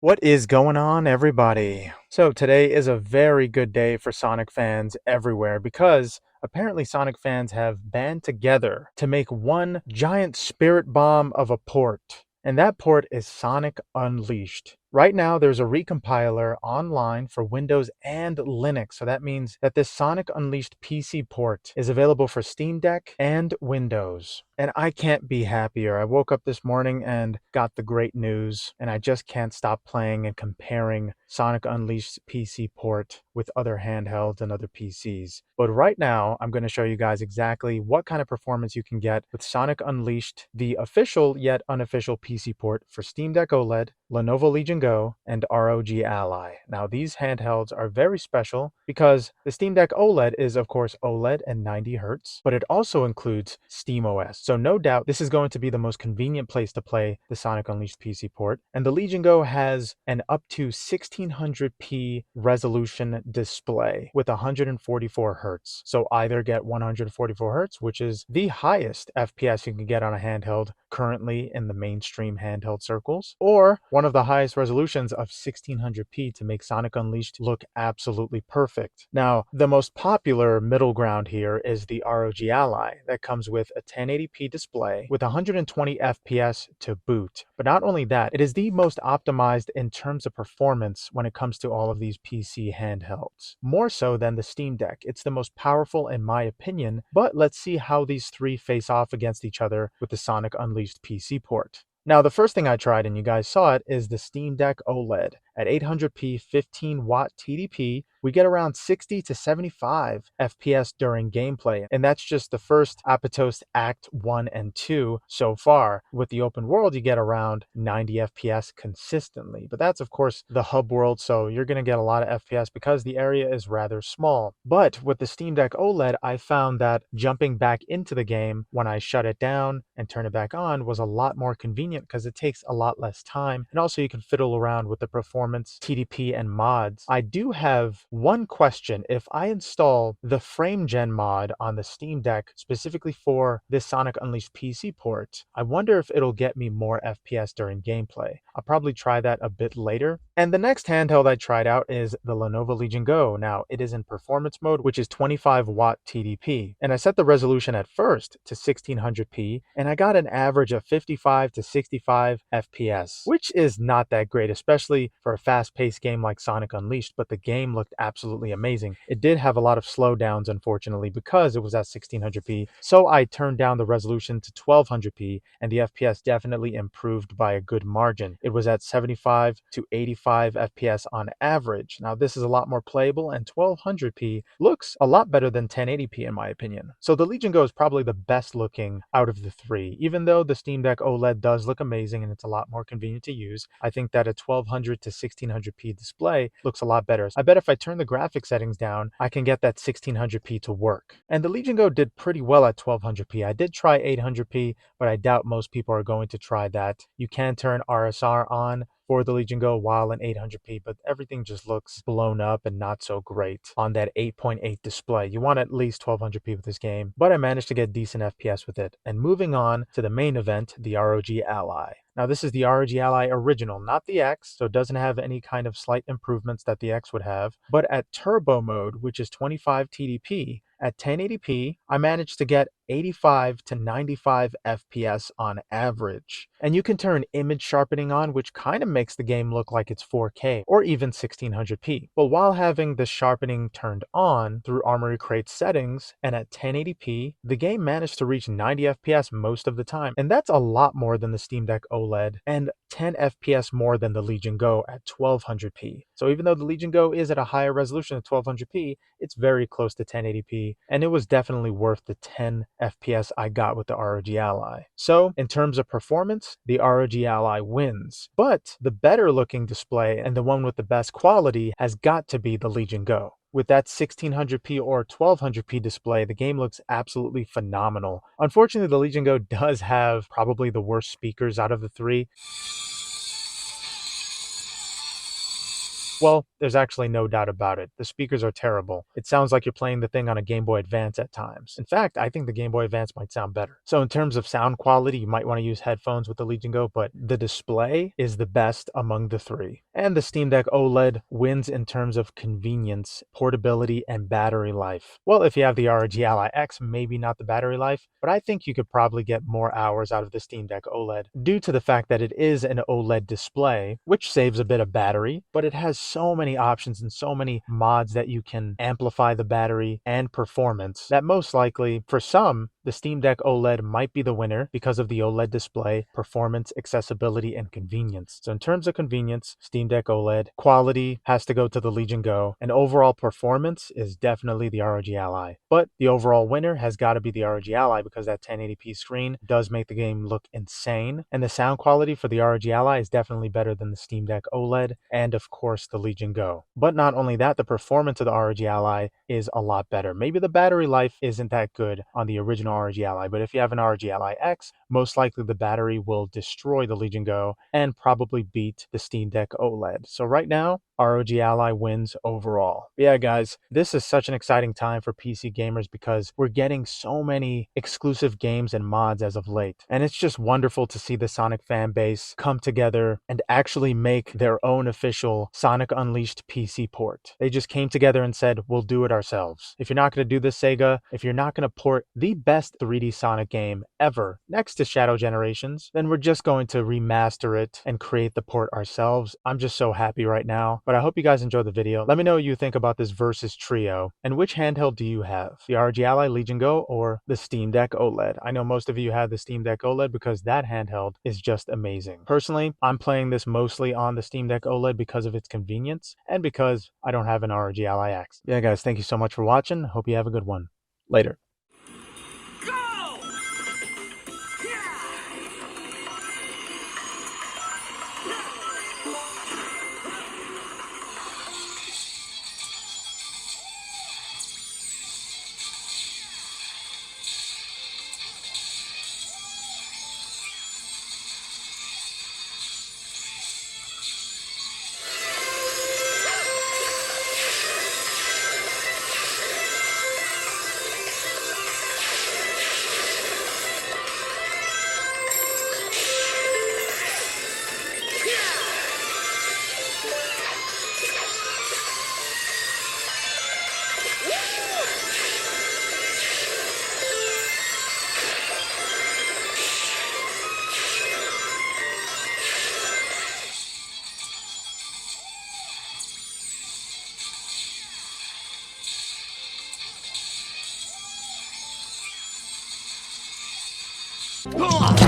What is going on, everybody? So, today is a very good day for Sonic fans everywhere because apparently Sonic fans have band together to make one giant spirit bomb of a port. And that port is Sonic Unleashed. Right now, there's a recompiler online for Windows and Linux. So that means that this Sonic Unleashed PC port is available for Steam Deck and Windows. And I can't be happier. I woke up this morning and got the great news, and I just can't stop playing and comparing Sonic Unleashed PC port with other handhelds and other PCs. But right now, I'm going to show you guys exactly what kind of performance you can get with Sonic Unleashed, the official yet unofficial PC port for Steam Deck OLED, Lenovo Legion Go, and ROG Ally. Now, these handhelds are very special because the Steam Deck OLED is, of course, OLED and 90 Hz, but it also includes SteamOS. So no doubt this is going to be the most convenient place to play the Sonic Unleashed PC port. And the Legion Go has an up to 1600p resolution display with 144 Hz. So either get 144 Hz, which is the highest FPS you can get on a handheld currently in the mainstream handheld circles, or one of the highest resolutions of 1600p to make Sonic Unleashed look absolutely perfect. Now, the most popular middle ground here is the ROG Ally that comes with a 1080p display with 120 FPS to boot. But not only that, it is the most optimized in terms of performance when it comes to all of these PC handhelds. More so than the Steam Deck. It's the most powerful in my opinion, but let's see how these three face off against each other with the Sonic Unleashed PC port. Now, the first thing I tried, and you guys saw it, is the Steam Deck OLED. At 800p 15 watt TDP, we get around 60 to 75 FPS during gameplay. And that's just the first Apatow Act 1 and 2 so far. With the open world, you get around 90 FPS consistently. But that's, of course, the hub world, so you're going to get a lot of FPS because the area is rather small. But with the Steam Deck OLED, I found that jumping back into the game when I shut it down and turn it back on was a lot more convenient because it takes a lot less time. And also you can fiddle around with the performance, TDP, and mods. I do have one question. If I install the Frame Gen mod on the Steam Deck specifically for this Sonic Unleashed PC port, I wonder if it'll get me more FPS during gameplay. I'll probably try that a bit later. And the next handheld I tried out is the Lenovo Legion Go. Now, it is in performance mode, which is 25 watt TDP. And I set the resolution at first to 1600p, and I got an average of 55 to 65 FPS, which is not that great, especially for a fast-paced game like Sonic Unleashed, but the game looked absolutely amazing. It did have a lot of slowdowns, unfortunately, because it was at 1600p, so I turned down the resolution to 1200p, and the FPS definitely improved by a good margin. It was at 75 to 85 FPS on average. Now, this is a lot more playable, and 1200p looks a lot better than 1080p in my opinion. So the Legion Go is probably the best looking out of the three. Even though the Steam Deck OLED does look amazing and it's a lot more convenient to use, I think that a 1200 to 1600p display looks a lot better. I bet if I turn the graphic settings down, I can get that 1600p to work. And the Legion Go did pretty well at 1200p. I did try 800p, but I doubt most people are going to try that. You can turn RSR on for the Legion Go while in 800p, but everything just looks blown up and not so great on that 8.8 display. You want at least 1200p with this game, but I managed to get decent FPS with it. And moving on to the main event, the ROG Ally. Now, this is the ROG Ally original, not the X, so it doesn't have any kind of slight improvements that the X would have. But at turbo mode, which is 25 TDP, at 1080p, I managed to get 85 to 95 FPS on average. And you can turn image sharpening on, which kind of makes the game look like it's 4K or even 1600p. But while having the sharpening turned on through Armory Crate settings and at 1080p, the game managed to reach 90 FPS most of the time. And that's a lot more than the Steam Deck OLED and 10 FPS more than the Legion Go at 1200p. So even though the Legion Go is at a higher resolution of 1200p, it's very close to 1080p, and it was definitely worth the 10 FPS I got with the ROG Ally. So in terms of performance, the ROG Ally wins. But the better looking display and the one with the best quality has got to be the Legion Go. With that 1600p or 1200p display, the game looks absolutely phenomenal. Unfortunately, the Legion Go does have probably the worst speakers out of the three. Well, there's actually no doubt about it. The speakers are terrible. It sounds like you're playing the thing on a Game Boy Advance at times. In fact, I think the Game Boy Advance might sound better. So in terms of sound quality, you might want to use headphones with the Legion Go, but the display is the best among the three. And the Steam Deck OLED wins in terms of convenience, portability, and battery life. Well, if you have the ROG Ally X, maybe not the battery life, but I think you could probably get more hours out of the Steam Deck OLED due to the fact that it is an OLED display, which saves a bit of battery, but it has so many options and so many mods that you can amplify the battery and performance that most likely, for some, the Steam Deck OLED might be the winner because of the OLED display, performance, accessibility, and convenience. So in terms of convenience, Steam Deck OLED, quality has to go to the Legion Go, and overall performance is definitely the ROG Ally. But the overall winner has got to be the ROG Ally because that 1080p screen does make the game look insane, and the sound quality for the ROG Ally is definitely better than the Steam Deck OLED, and of course the Legion Go. But not only that, the performance of the ROG Ally is a lot better. Maybe the battery life isn't that good on the original ROG Ally, but if you have an ROG Ally X, most likely the battery will destroy the Legion Go and probably beat the Steam Deck OLED. So right now, ROG Ally wins overall. But yeah, guys, this is such an exciting time for PC gamers because we're getting so many exclusive games and mods as of late. And it's just wonderful to see the Sonic fan base come together and actually make their own official Sonic Unleashed PC port. They just came together and said, we'll do it ourselves. If you're not going to do this, Sega, if you're not going to port the best 3D Sonic game ever next to Shadow Generations, then we're just going to remaster it and create the port ourselves. I'm just so happy right now. But I hope you guys enjoyed the video. Let me know what you think about this versus trio. And which handheld do you have? The ROG Ally, Legion Go, or the Steam Deck OLED? I know most of you have the Steam Deck OLED because that handheld is just amazing. Personally, I'm playing this mostly on the Steam Deck OLED because of its convenience and because I don't have an ROG Ally X. Yeah, guys, thank you so much for watching. Hope you have a good one. Later. Ugh!